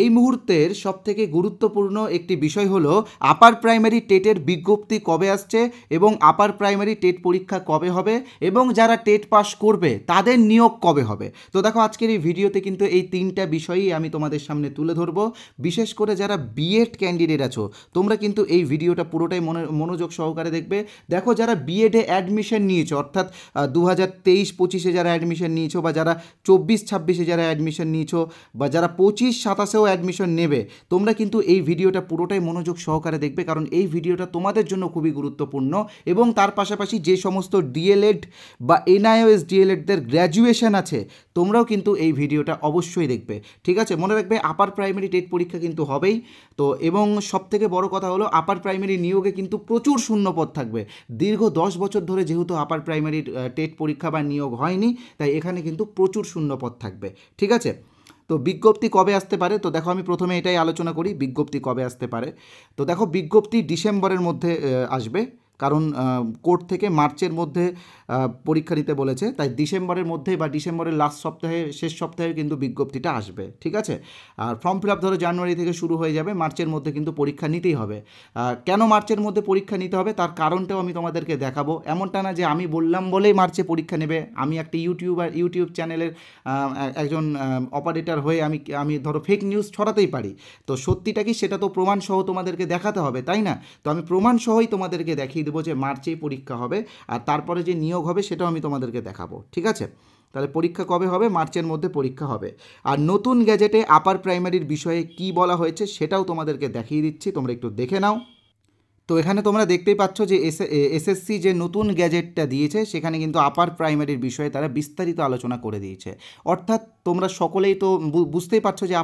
এই মুহূর্তের সবথেকে গুরুত্বপূর্ণ একটি বিষয় হলো আপার প্রাইমারি টেটের বিজ্ঞপ্তি কবে আসছে এবং আপার প্রাইমারি টেট পরীক্ষা কবে হবে এবং যারা টেট পাস করবে তাদের নিয়োগ কবে হবে। তো দেখো আজকের এই ভিডিওতে কিন্তু এই তিনটা বিষয়ই আমি তোমাদের সামনে তুলে ধরবো। বিশেষ করে যারা বিএড ক্যান্ডিডেট আছো তোমরা কিন্তু এই ভিডিওটা পুরোটাই মনোযোগ সহকারে দেখবে। দেখো যারা বিএডে অ্যাডমিশন নিয়েছো অর্থাৎ 2023-25 যারা অ্যাডমিশন নিয়েছো বা যারা 24-26 যারা অ্যাডমিশন নিয়েছো বা যারা 25-27 অ্যাডমিশন নেবে তোমরা কিন্তু এই ভিডিওটা পুরোটাই মনোযোগ সহকারে দেখবে, কারণ এই ভিডিওটা তোমাদের জন্য খুবই গুরুত্বপূর্ণ। এবং তার পাশাপাশি যে সমস্ত ডিএলএড বা এনআইওএস ডিএলএডদের গ্র্যাজুয়েশন আছে তোমরাও কিন্তু এই ভিডিওটা অবশ্যই দেখবে। ঠিক আছে, মনে রাখবে আপার প্রাইমারি টেট পরীক্ষা কিন্তু হবেই। তো এবং সবথেকে বড় কথা হলো আপার প্রাইমারি নিয়োগে কিন্তু প্রচুর শূন্যপদ থাকবে। দীর্ঘ 10 বছর ধরে যেহেতু আপার প্রাইমারি টেট পরীক্ষা বা নিয়োগ হয়নি, তাই এখানে কিন্তু প্রচুর শূন্যপদ থাকবে। ঠিক আছে, তো বিজ্ঞপ্তি কবে আসতে পারে? তো দেখো আমি প্রথমে এটাই আলোচনা করি বিজ্ঞপ্তি কবে আসতে পারে। তো দেখো বিজ্ঞপ্তি ডিসেম্বরের মধ্যে আসবে, কারণ কোর্ট থেকে মার্চের মধ্যে পরীক্ষা নিতে বলেছে, তাই ডিসেম্বরের মধ্যে বা ডিসেম্বরের লাস্ট সপ্তাহে শেষ সপ্তাহে কিন্তু বিজ্ঞপ্তিটা আসবে। ঠিক আছে, আর ফর্ম ফিল আপ ধরো জানুয়ারি থেকে শুরু হয়ে যাবে, মার্চের মধ্যে কিন্তু পরীক্ষা নিতেই হবে। কেন মার্চের মধ্যে পরীক্ষা নিতে হবে তার কারণটাও আমি তোমাদেরকে দেখাবো। এমনটা না যে আমি বললাম বলেই মার্চে পরীক্ষা নেবে। আমি একটা ইউটিউব চ্যানেলের একজন অপারেটর হয়ে আমি ধরো ফেক নিউজ ছড়াতেই পারি। তো সত্যিটা কি সেটা তো প্রমাণসহ তোমাদেরকে দেখাতে হবে, তাই না? তো আমি প্রমাণসহই তোমাদেরকে দেখিয়ে দেবো যে মার্চেই পরীক্ষা হবে, আর তারপরে যে নিয়োগ হবে সেটাও আমি তোমাদেরকে দেখাবো। ঠিক আছে, তাহলে পরীক্ষা কবে হবে? মার্চের মধ্যে পরীক্ষা হবে। আর নতুন গ্যাজেটে আপার প্রাইমারির বিষয়ে কি বলা হয়েছে সেটাও তোমাদেরকে দেখিয়ে দিচ্ছি, তোমরা একটু দেখে নাও। তো এখানে তোমরা দেখতেই পাচ্ছ যে এসএসসি যে নতুন গ্যাজেটটা দিয়েছে সেখানে কিন্তু আপার প্রাইমারির বিষয়ে তারা বিস্তারিত আলোচনা করে দিয়েছে। অর্থাৎ তোমরা সকলেই তো বুঝতেই পারছো যে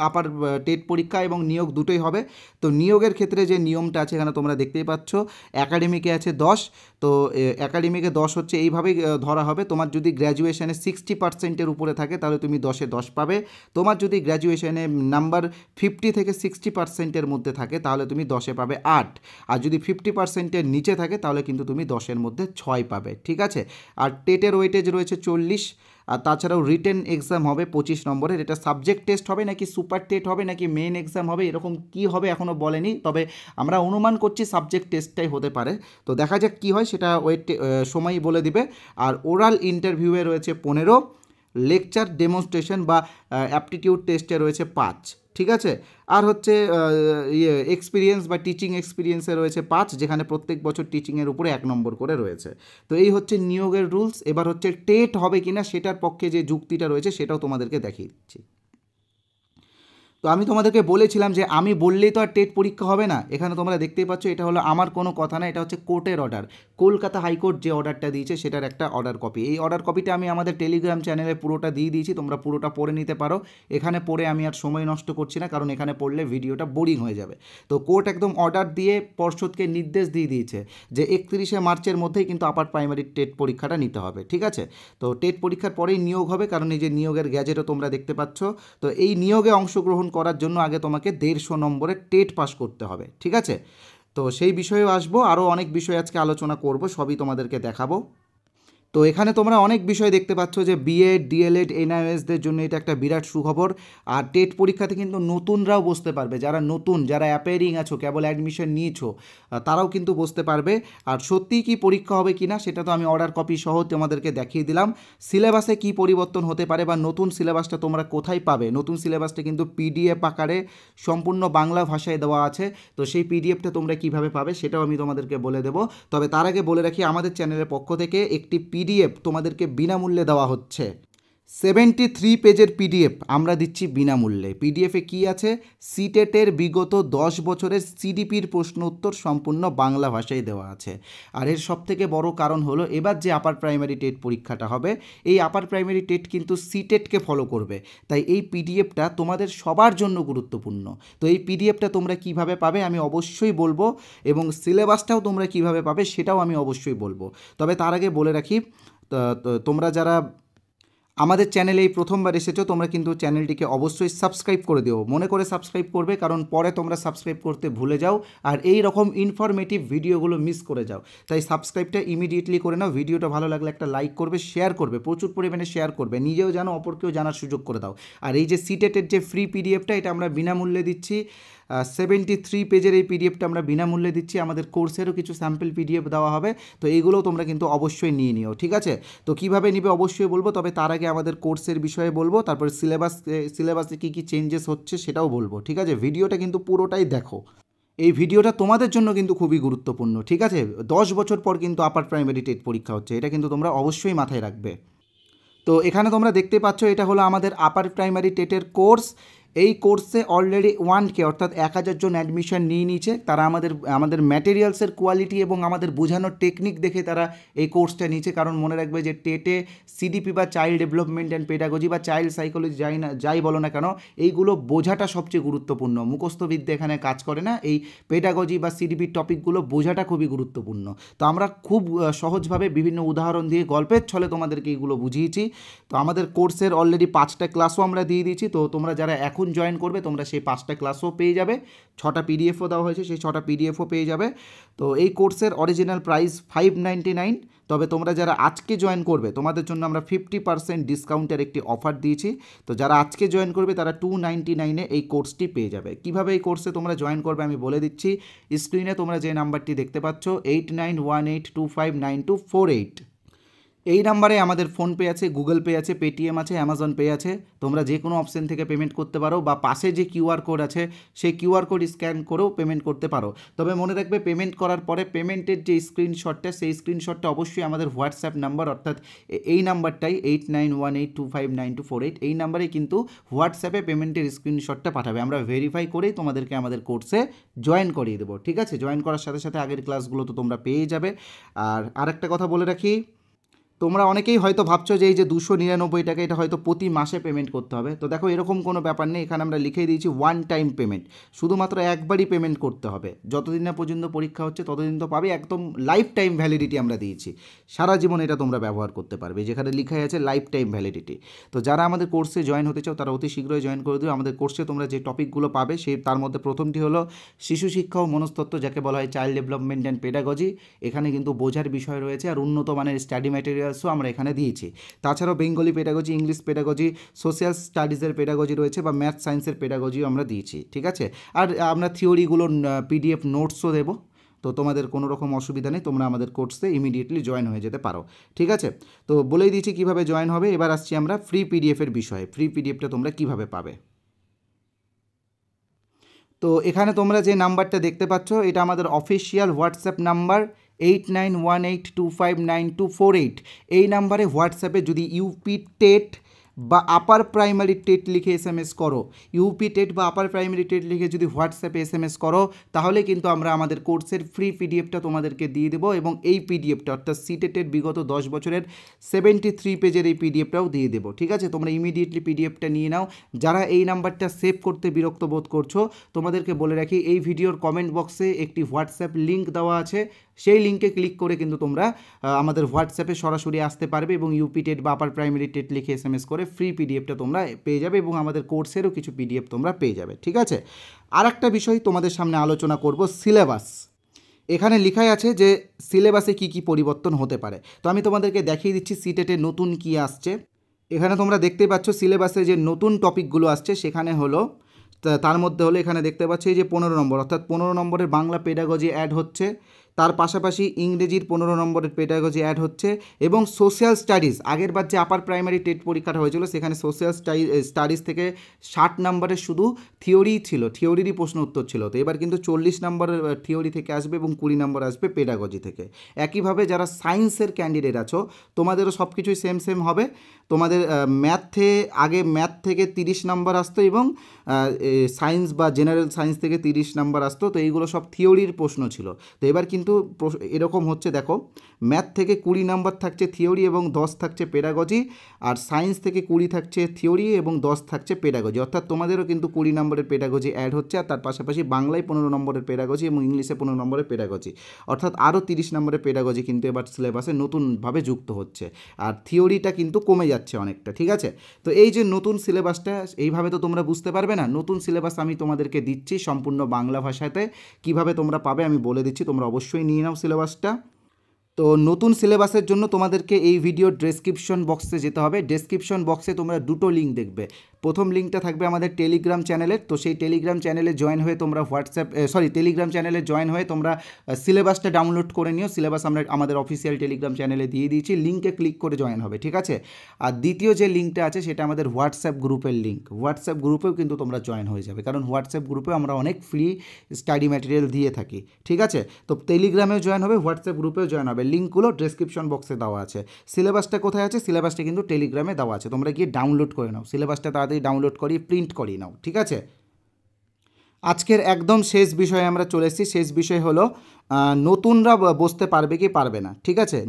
আপার টেট পরীক্ষা এবং নিয়োগ দুটোই হবে। তো নিয়োগের ক্ষেত্রে যে নিয়মটা আছে এখানে তোমরা দেখতেই পাচ্ছ, একাডেমিকে আছে 10। তো একাডেমিকে 10 হচ্ছে এইভাবেই ধরা হবে, তোমার যদি গ্র্যাজুয়েশনে 60% উপরে থাকে তাহলে তুমি 10-এ 10 পাবে। তোমার যদি গ্র্যাজুয়েশনে নাম্বার 50 থেকে 60% মধ্যে থাকে তাহলে তুমি 10-এ পাবে 8। আর যদি 50% নিচে থাকে তাহলে কিন্তু তুমি 10-এর মধ্যে 6 পাবে। ঠিক আছে, আর টেটের ওয়েটেজ রয়েছে 40। আর তাছাড়াও রিটেন এক্সাম হবে 25 নম্বরের। এটা সাবজেক্ট টেস্ট হবে নাকি সুপার টেট হবে নাকি মেন এক্সাম হবে এরকম কি হবে এখনও বলেনি, তবে আমরা অনুমান করছি সাবজেক্ট টেস্টটাই হতে পারে। তো দেখা যাক কী হয়, সেটা সময়ই বলে দিবে। আর ওরাল ইন্টারভিউয়ে রয়েছে 15, লেকচার ডেমনস্ট্রেশন বা অ্যাপটিটিউড টেস্টে রয়েছে 5। ঠিক আছে, আর হচ্ছে এক্সপিরিয়েন্স বা টিচিং এক্সপিরিয়েন্সে রয়েছে 5, যেখানে প্রত্যেক বছর টিচিংয়ের উপরে 1 নম্বর করে রয়েছে। তো এই হচ্ছে নিয়োগের রুলস। এবার হচ্ছে টেট হবে কিনা সেটার পক্ষে যে যুক্তিটা রয়েছে সেটাও তোমাদেরকে দেখিয়ে দিচ্ছি। তো আমি তোমাদেরকে বলেছিলাম যে আমি বললেই তো আর টেট পরীক্ষা হবে না। এখানে তোমরা দেখতেই পাচ্ছ এটা হলো আমার কোনো কথা না, এটা হচ্ছে কোর্টের অর্ডার। কলকাতা হাইকোর্ট যে অর্ডারটা দিয়েছে সেটার একটা অর্ডার কপি। এই অর্ডার কপিটা আমি আমাদের টেলিগ্রাম চ্যানেলে পুরোটা দিয়ে দিয়েছি, তোমরা পুরোটা পড়ে নিতে পারো। এখানে পড়ে আমি আর সময় নষ্ট করছি না, কারণ এখানে পড়লে ভিডিওটা বোরিং হয়ে যাবে। তো কোর্ট একদম অর্ডার দিয়ে পর্ষদকে নির্দেশ দিয়ে দিয়েছে যে 31শে মার্চের মধ্যেই কিন্তু আপার প্রাইমারি টেট পরীক্ষাটা নিতে হবে। ঠিক আছে, তো টেট পরীক্ষার পরেই নিয়োগ হবে, কারণ এই যে নিয়োগের গ্যাজেটও তোমরা দেখতে পাচ্ছ। তো এই নিয়োগে অংশগ্রহণ করার জন্য আগে তোমাকে 150 নম্বরের টেট পাস করতে হবে। ঠিক আছে, তো সেই বিষয়েও আসবো, আরও অনেক বিষয় আজকে আলোচনা করব, সবই তোমাদেরকে দেখাবো। তো এখানে তোমরা অনেক বিষয় দেখতে পাচ্ছ যে বিএড ডিএলএড এনআইএসদের জন্য এটা একটা বিরাট সুখবর। আর টেট পরীক্ষাতে কিন্তু নতুনরাও বসতে পারবে, যারা অ্যাপিয়ারিং আছো, কেবল অ্যাডমিশন নিয়েছো, তারাও কিন্তু বসতে পারবে। আর সত্যিই কি পরীক্ষা হবে কি না সেটা তো আমি অর্ডার কপি সহ তোমাদেরকে দেখিয়ে দিলাম। সিলেবাসে কি পরিবর্তন হতে পারে বা নতুন সিলেবাসটা তোমরা কোথায় পাবে, নতুন সিলেবাসটা কিন্তু পিডিএফ আকারে সম্পূর্ণ বাংলা ভাষায় দেওয়া আছে। তো সেই পিডিএফটা তোমরা কিভাবে পাবে সেটাও আমি তোমাদেরকে বলে দেবো। তবে তার আগে বলে রাখি আমাদের চ্যানেলের পক্ষ থেকে একটি পিডিএফ তোমাদেরকে বিনামূল্যে দেওয়া হচ্ছে। 73 পেজের পিডিএফ আমরা দিচ্ছি বিনামূল্যে। পিডিএফে কি আছে? সিটেটের বিগত 10 বছরের সিডিপির প্রশ্ন উত্তর সম্পূর্ণ বাংলা ভাষায় দেওয়া আছে। আর এর সবথেকে বড় কারণ হলো এবার যে আপার প্রাইমারি টেট পরীক্ষাটা হবে, এই আপার প্রাইমারি টেট কিন্তু সিটেটকে ফলো করবে। তাই এই পিডিএফটা তোমাদের সবার জন্য গুরুত্বপূর্ণ। তো এই পিডিএফটা তোমরা কিভাবে পাবে আমি অবশ্যই বলবো, এবং সিলেবাসটাও তোমরা কিভাবে পাবে সেটাও আমি অবশ্যই বলবো। তবে তার আগে বলে রাখি, তোমরা যারা আমাদের চ্যানেলে এই প্রথমবার এসেছো তোমরা কিন্তু চ্যানেলটিকে অবশ্যই সাবস্ক্রাইব করে দিও, মনে করে সাবস্ক্রাইব করবে, কারণ পরে তোমরা সাবস্ক্রাইব করতে ভুলে যাও আর এই রকম ইনফরমেটিভ ভিডিওগুলো মিস করে যাও। তাই সাবস্ক্রাইবটা ইমিডিয়েটলি করে নাও। ভিডিওটা ভালো লাগলে একটা লাইক করবে, শেয়ার করবে, প্রচুর পরিমাণে শেয়ার করবে, নিজেও জানো অপরকেও জানার সুযোগ করে দাও। আর এই যে সিটেটের যে ফ্রি পিডিএফটা, এটা আমরা বিনামূল্যে দিচ্ছি। 73 পেজের এই পিডিএফটা আমরা বিনামূল্যে দিচ্ছি। আমাদের কোর্সেরও কিছু স্যাম্পল পিডিএফ দেওয়া হবে, তো এইগুলোও তোমরা কিন্তু অবশ্যই নিয়ে নিও, ঠিক আছে? তো কীভাবে নিবে অবশ্যই বলবো, তবে তার আগে আমাদের কোর্সের বিষয়ে বলবো, তারপরে সিলেবাসে কী কী চেঞ্জেস হচ্ছে সেটাও বলবো, ঠিক আছে? ভিডিওটা কিন্তু পুরোটাই দেখো। এই ভিডিওটা তোমাদের জন্য কিন্তু খুবই গুরুত্বপূর্ণ, ঠিক আছে? 10 বছর পর কিন্তু আপার প্রাইমারি টেট পরীক্ষা হচ্ছে, এটা কিন্তু তোমরা অবশ্যই মাথায় রাখবে। তো এখানে তোমরা দেখতে পাচ্ছ এটা হলো আমাদের আপার প্রাইমারি টেটের কোর্স। এই কোর্সে অলরেডি 1K অর্থাৎ 1000 জন অ্যাডমিশন নিয়ে নিয়েছে। তারা আমাদের ম্যাটেরিয়ালসের কোয়ালিটি এবং আমাদের বোঝানোর টেকনিক দেখে তারা এই কোর্সটা নিয়েছে। কারণ মনে রাখবে যে টেটে সিডিপি বা চাইল্ড ডেভেলপমেন্ট অ্যান্ড পেডাগজি বা চাইল্ড সাইকোলজি যাই বলো না কেন, এইগুলো বোঝাটা সবচেয়ে গুরুত্বপূর্ণ। মুখস্থবিদ্যা এখানে কাজ করে না, এই পেডাগজি বা সিডিপির টপিকগুলো বোঝাটা খুবই গুরুত্বপূর্ণ। তো আমরা খুব সহজভাবে বিভিন্ন উদাহরণ দিয়ে গল্পের ছলে তোমাদেরকে এইগুলো বুঝিয়েছি। তো আমাদের কোর্সের অলরেডি 5টা ক্লাসও আমরা দিয়ে দিয়েছি। তো তোমরা যারা এখন জয়েন করবে তোমরা সেই 5টা ক্লাসও পেয়ে যাবে, 6টা পিডিএফও দেওয়া হয়েছে, সেই 6টা পিডিএফও পেয়ে যাবে। তো এই কোর্সের অরিজিনাল প্রাইস 599, তবে তোমরা যারা আজকে জয়েন করবে তোমাদের জন্য আমরা 50% ডিসকাউন্টের একটি অফার দিয়েছি। তো যারা আজকে জয়েন করবে তারা 299-এ এই কোর্সটি পেয়ে যাবে। কিভাবে এই কোর্সে তোমরা জয়েন করবে আমি বলে দিচ্ছি। স্ক্রিনে তোমরা যে নাম্বারটি দেখতে পাচ্ছ 8918259248, এই নাম্বারে আমাদের ফোনপে আছে, গুগল পে আছে, পেটিএম আছে, অ্যামাজন পে আছে। তোমরা যে কোনো অপশন থেকে পেমেন্ট করতে পারো, বা পাশে যে কিউআর কোড আছে সেই কিউআর কোড স্ক্যান করেও পেমেন্ট করতে পারো। তবে মনে রাখবে পেমেন্ট করার পরে পেমেন্টের যে স্ক্রিনশটটা, সেই স্ক্রিনশটটা অবশ্যই আমাদের হোয়াটসঅ্যাপ নাম্বার, অর্থাৎ এই নাম্বারটাই 8918259248, এই নাম্বারেই কিন্তু হোয়াটসঅ্যাপে পেমেন্টের স্ক্রিনশটটা পাঠাবে। আমরা ভেরিফাই করেই তোমাদেরকে আমাদের কোর্সে জয়েন করিয়ে দেবো, ঠিক আছে? জয়েন করার সাথে সাথে আগের ক্লাসগুলো তো তোমরা পেয়ে যাবে। আর আরেকটা কথা বলে রাখি, তোমরা অনেকেই হয়তো ভাবছো যে এই যে 299 টাকা এটা হয়তো প্রতি মাসে পেমেন্ট করতে হবে। তো দেখো এরকম কোনো ব্যাপার নেই, এখানে আমরা লিখে দিয়েছি ওয়ান টাইম পেমেন্ট, শুধুমাত্র একবারই পেমেন্ট করতে হবে। যতদিন না পর্যন্ত পরীক্ষা হচ্ছে ততদিন তো পাবে, একদম লাইফ টাইম ভ্যালিডিটি আমরা দিয়েছি, সারা জীবন এটা তোমরা ব্যবহার করতে পারবে, যেখানে লেখাই আছে লাইফ টাইম ভ্যালিডিটি। তো যারা আমাদের কোর্সে জয়েন হতে চাও তারা অতি শীঘ্রই জয়েন করে দিও। আমাদের কোর্সে তোমরা যে টপিকগুলো পাবে তার মধ্যে প্রথমটি হলো শিশু শিক্ষা ও মনস্তত্ত্ব, যাকে বলা হয় চাইল্ড ডেভেলপমেন্ট অ্যান্ড পেডাগজি। এখানে কিন্তু বোঝার বিষয় রয়েছে আর উন্নত মানের স্টাডি ম্যাটেরিয়ালসও আমরা এখানে দিয়েছি। তাছাড়াও Bengali pedagogy, English pedagogy, social স্টাডিজের পেডাগজি রয়েছে, বা ম্যাথ সায়েন্সের পেডাগজিও আমরা দিয়েছি, ঠিক আছে? আর আমরা থিওরিগুলো পিডিএফ নোটসও দেবো। তো তোমাদের কোনো রকম অসুবিধা নেই, তোমরা আমাদের কোর্সে ইমিডিয়েটলি জয়েন হয়ে যেতে পারো, ঠিক আছে? তো বলেই দিয়েছি কীভাবে জয়েন হবে। এবার আসছি আমরা ফ্রি পিডিএফের বিষয়ে। ফ্রি পিডিএফটা তোমরা কীভাবে পাবে? তো এখানে তোমরা যে নাম্বারটা দেখতে পাচ্ছ এটা আমাদের অফিসিয়াল হোয়াটসঅ্যাপ নাম্বার 8918259248। এই নাম্বারে হোয়াটসঅ্যাপে যদি ইউপি টেট বা আপার প্রাইমারি টেট লিখে SMS করো, ইউপি টেট বা আপার প্রাইমারি টেট লিখে যদি হোয়াটসঅ্যাপে SMS করো, তাহলে কিন্তু আমরা আমাদের কোর্সের ফ্রি পিডিএফটা তোমাদেরকে দিয়ে দেবো। এবং এই পিডিএফটা অর্থাৎ সিটেটের বিগত 10 বছরের 73 পেজের এই পিডিএফটাও দিয়ে দেবো, ঠিক আছে? তোমরা ইমিডিয়েটলি পিডিএফটা নিয়ে নাও। যারা এই নাম্বারটা সেভ করতে বিরক্ত বোধ করছো, তোমাদেরকে বলে রাখি এই ভিডিওর কমেন্ট বক্সে একটি হোয়াটসঅ্যাপ লিঙ্ক দেওয়া আছে, সেই লিঙ্কে ক্লিক করে কিন্তু তোমরা আমাদের হোয়াটসঅ্যাপে সরাসরি আসতে পারবে এবং ইউপি টেট বা আপার প্রাইমারি টেট লিখে SMS করে ফ্রি পিডিএফটা তোমরা পেয়ে যাবে এবং আমাদের কোর্সেরও কিছু পিডিএফ তোমরা পেয়ে যাবে, ঠিক আছে? আর একটা বিষয় তোমাদের সামনে আলোচনা করব, সিলেবাস। এখানে লেখাই আছে যে সিলেবাসে কি কি পরিবর্তন হতে পারে। তো আমি তোমাদেরকে দেখিয়ে দিচ্ছি সিটেটে নতুন কি আসছে। এখানে তোমরা দেখতে পাচ্ছ সিলেবাসে যে নতুন টপিকগুলো আসছে, সেখানে হলো তার মধ্যে হলো এখানে দেখতে পাচ্ছি যে 15 নম্বর, অর্থাৎ 15 নম্বরের বাংলা পেডাগজি অ্যাড হচ্ছে। তার পাশাপাশি ইংরেজির 15 নম্বরের পেডাগজি অ্যাড হচ্ছে এবং সোশ্যাল স্টাডিজ, আগের বার যে আপার প্রাইমারি টেট পরীক্ষাটা হয়েছিল সেখানে সোশ্যাল স্টাডিজ থেকে 60 নম্বরের শুধু থিওরি ছিল, থিওরিরই প্রশ্ন উত্তর ছিল। তো এবার কিন্তু 40 নম্বরের থিওরি থেকে আসবে এবং 20 নম্বর আসবে পেডাগজি থেকে। একইভাবে যারা সায়েন্সের ক্যান্ডিডেট আছো তোমাদেরও সব কিছুই সেম হবে। তোমাদের ম্যাথ থেকে 30 নম্বর আসতো এবং সায়েন্স বা জেনারেল সায়েন্স থেকে 30 নম্বর আসতো। তো এইগুলো সব থিওরির প্রশ্ন ছিল। তো এবার কিন্তু কিন্তু এরকম হচ্ছে, দেখো ম্যাথ থেকে 20 নাম্বার থাকছে থিওরি এবং 10 থাকছে পেডাগজি, আর সায়েন্স থেকে 20 থাকছে থিওরি এবং 10 থাকছে পেডাগজি, অর্থাৎ তোমাদেরও কিন্তু 20 নম্বরের পেডাগজি অ্যাড হচ্ছে, আর তার পাশাপাশি বাংলায় 15 নম্বরের পেডাগজি এবং ইংলিশে 15 নম্বরের পেডাগজি, অর্থাৎ আরও 30 নম্বরের পেডাগজি কিন্তু এবার সিলেবাসে নতুনভাবে যুক্ত হচ্ছে, আর থিওরিটা কিন্তু কমে যাচ্ছে অনেকটা। ঠিক আছে, তো এই যে নতুন সিলেবাসটা, এইভাবে তো তোমরা বুঝতে পারবে না। নতুন সিলেবাস আমি তোমাদেরকে দিচ্ছি সম্পূর্ণ বাংলা ভাষাতে, কিভাবে তোমরা পাবে আমি বলে দিচ্ছি, তোমরা অবশ্যই নিয়ে নাও সিলেবাসটা। তো নতুন সিলেবাসের জন্য তোমাদেরকে এই ভিডিওর ডেসক্রিপশন বক্সে যেতে হবে। ডেসক্রিপশন বক্সে তোমরা দুটো লিঙ্ক দেখবে। প্রথম লিঙ্কটা থাকবে আমাদের টেলিগ্রাম চ্যানেলের, তো সেই টেলিগ্রাম চ্যানেলে জয়েন হয়ে তোমরা টেলিগ্রাম চ্যানেলে জয়েন হয়ে তোমরা সিলেবাসটা ডাউনলোড করে নিও। সিলেবাস আমরা আমাদের অফিসিয়াল টেলিগ্রাম চ্যানেলে দিয়ে দিয়েছি, লিঙ্কে ক্লিক করে জয়েন হবে। ঠিক আছে, আর দ্বিতীয় যে লিঙ্কটা আছে সেটা আমাদের হোয়াটসঅ্যাপ গ্রুপের লিঙ্ক। হোয়াটসঅ্যাপ গ্রুপেও কিন্তু তোমরা জয়েন হয়ে যাবে, কারণ হোয়াটসঅ্যাপ গ্রুপে আমরা অনেক ফ্রি স্টাডি ম্যাটেরিয়াল দিয়ে থাকি। ঠিক আছে, তো টেলিগ্রামেও জয়েন হবে, হোয়াটসঅ্যাপ গ্রুপেও জয়েন হবে, লিঙ্কগুলো ডেসক্রিপশন বক্সে দেওয়া আছে। সিলেবাসটা কোথায় আছে? সিলেবাসটা কিন্তু টেলিগ্রামে দেওয়া আছে, তোমরা গিয়ে ডাউনলোড করে নাও। সিলেবাসটা তাড়াতাড়ি ডাউনলোড করিয়ে প্রিন্ট করিয়ে নাও। ঠিক আছে, আজকের একদম শেষ বিষয়ে আমরা চলে এসেছি। শেষ বিষয় হলো নতুনরা বসতে পারবে কি পারবে না। ঠিক আছে,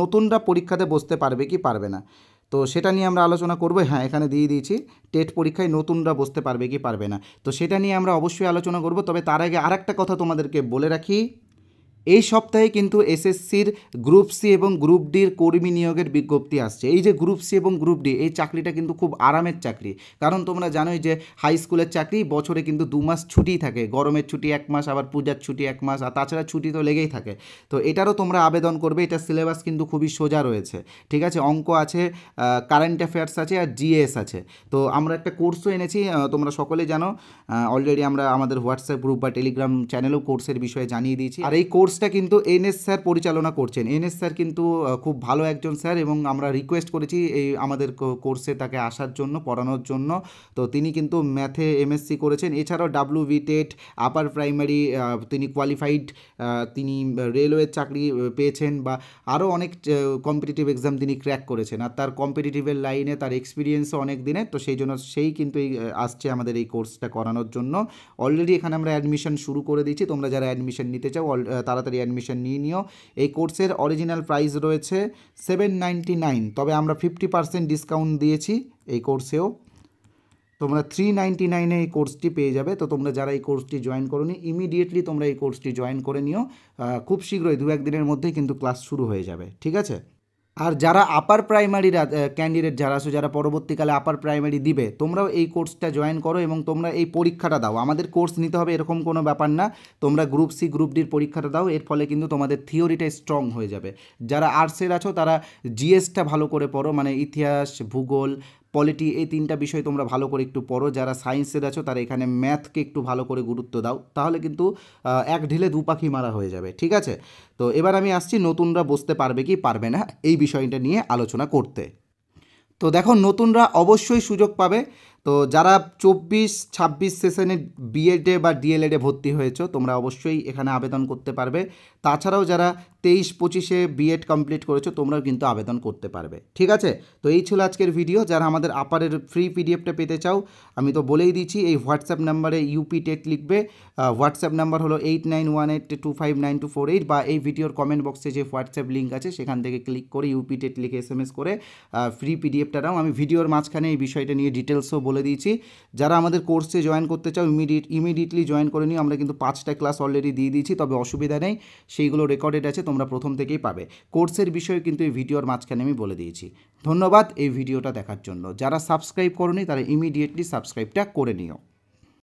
নতুনরা পরীক্ষাতে বসতে পারবে কি পারবে না, তো সেটা নিয়ে আমরা আলোচনা করবো। হ্যাঁ, এখানে দিয়ে দিয়েছি টেট পরীক্ষায় নতুনরা বসতে পারবে কি পারবে না, তো সেটা নিয়ে আমরা অবশ্যই আলোচনা করব। তবে তার আগে আরেকটা কথা তোমাদেরকে বলে রাখি, এই সপ্তাহে কিন্তু এসএসসির গ্রুপ সি এবং গ্রুপ ডির কর্মী নিয়োগের বিজ্ঞপ্তি আসছে। এই যে গ্রুপ সি এবং গ্রুপ ডি, এই চাকরিটা কিন্তু খুব আরামের চাকরি, কারণ তোমরা জানোই যে হাই স্কুলের চাকরি, বছরে কিন্তু 2 মাস ছুটি থাকে, গরমের ছুটি 1 মাস, আবার পূজার ছুটি 1 মাস, আর তাছাড়া ছুটি তো লেগেই থাকে। তো এটারও তোমরা আবেদন করবে। এটা সিলেবাস কিন্তু খুবই সোজা রয়েছে। ঠিক আছে, অঙ্ক আছে, কারেন্ট অ্যাফেয়ার্স আছে, আর জিএস আছে। তো আমরা একটা কোর্সও এনেছি, তোমরা সকলেই জানো, অলরেডি আমরা আমাদের হোয়াটসঅ্যাপ গ্রুপ বা টেলিগ্রাম চ্যানেলেও কোর্সের বিষয়ে জানিয়ে দিয়েছি। আর এই কোর্সটা কিন্তু এনএস স্যার পরিচালনা করছেন। এনএস স্যার কিন্তু খুব ভালো একজন স্যার, এবং আমরা রিকোয়েস্ট করেছি এই আমাদের কোর্সে তাকে আসার জন্য, পড়ানোর জন্য। তো তিনি কিন্তু ম্যাথে এমএসসি করেছেন, এছাড়াও ডাব্লিউবি টেট, আপার প্রাইমারি তিনি কোয়ালিফাইড, তিনি রেলওয়ের চাকরি পেয়েছেন, বা আরও অনেক কম্পিটিটিভ এক্সাম তিনি ক্র্যাক করেছেন, আর তার কম্পিটিটিভের লাইনে তার এক্সপিরিয়েন্সও অনেক দিনের। তো সেই জন্য সেই কিন্তু আসছে আমাদের এই কোর্সটা করানোর জন্য। অলরেডি এখানে আমরা অ্যাডমিশন শুরু করে দিয়েছি, তোমরা যারা অ্যাডমিশন নিতে চাও তাড়াতাড়ি অ্যাডমিশন নিয়ে নিও। এই কোর্সের অরিজিনাল প্রাইস রয়েছে 799, তবে আমরা 50% ডিসকাউন্ট দিয়েছি এই কোর্সেও। তোমরা 399-এ এই কোর্সটি পেয়ে যাবে। তো তোমরা যারা এই কোর্সটি জয়েন করোনি, ইমিডিয়েটলি তোমরা এই কোর্সটি জয়েন করে নিও। খুব শীঘ্রই 2-1 দিনের মধ্যেই কিন্তু ক্লাস শুরু হয়ে যাবে। ঠিক আছে, আর যারা আপার প্রাইমারির ক্যান্ডিডেট যারা আছো, যারা পরবর্তীকালে আপার প্রাইমারি দিবে, তোমরাও এই কোর্সটা জয়েন করো এবং তোমরা এই পরীক্ষাটা দাও। আমাদের কোর্স নিতে হবে এরকম কোনো ব্যাপার না, তোমরা গ্রুপ সি গ্রুপ ডির পরীক্ষাটা দাও, এর ফলে কিন্তু তোমাদের থিওরিটা স্ট্রং হয়ে যাবে। যারা আর্টসের আছো তারা জিএসটা ভালো করে পড়ো, মানে ইতিহাস, ভূগোল, পলিটি, এই 3টা বিষয় তোমরা ভালো করে একটু পড়ো। যারা সায়েন্সের আছো তারা এখানে ম্যাথকে একটু ভালো করে গুরুত্ব দাও, তাহলে কিন্তু এক ঢিলে 2 পাখি মারা হয়ে যাবে। ঠিক আছে, তো এবার আমি আসছি নতুনরা বসতে পারবে কি পারবে না এই বিষয়টা নিয়ে আলোচনা করতে। তো দেখো, নতুনরা অবশ্যই সুযোগ পাবে। তো যারা 24-26 সেশনে বিএডে বা ডিএলএডে ভর্তি হয়েছো, তোমরা অবশ্যই এখানে আবেদন করতে পারবে। তাছাড়াও যারা 23-25-এ বিএড কমপ্লিট করেছো, তোমরাও কিন্তু আবেদন করতে পারবে। ঠিক আছে, তো এই ছিল আজকের ভিডিও। যারা আমাদের আপারের ফ্রি পিডিএফটা পেতে চাও, আমি তো বলেই দিচ্ছি, এই হোয়াটসঅ্যাপ নাম্বারে ইউপি টেট লিখবে। হোয়াটসঅ্যাপ নাম্বার হলো 8918259248, বা এই ভিডিওর কমেন্ট বক্সে যে হোয়াটসঅ্যাপ লিঙ্ক আছে সেখান থেকে ক্লিক করে ইউপি টেট লিখে SMS করে ফ্রি পিডিএফটা নাও। আমি ভিডিওর মাঝখানে এই বিষয়টা নিয়ে ডিটেলসও বলে দিয়েছি। যারা আমাদের কোর্সে জয়েন করতে চাও, ইমিডিয়েটলি জয়েন করে নিও। আমরা কিন্তু 5টা ক্লাস অলরেডি দিয়ে দিয়েছি, তবে অসুবিধা নেই, সেইগুলো রেকর্ডেড আছে, তোমরা প্রথম থেকেই পাবে। কোর্সের বিষয়ে কিন্তু এই ভিডিওর মাঝখানে আমি বলে দিয়েছি। ধন্যবাদ এই ভিডিওটা দেখার জন্য। যারা সাবস্ক্রাইব করোনি তারা ইমিডিয়েটলি সাবস্ক্রাইবটা করে নিও।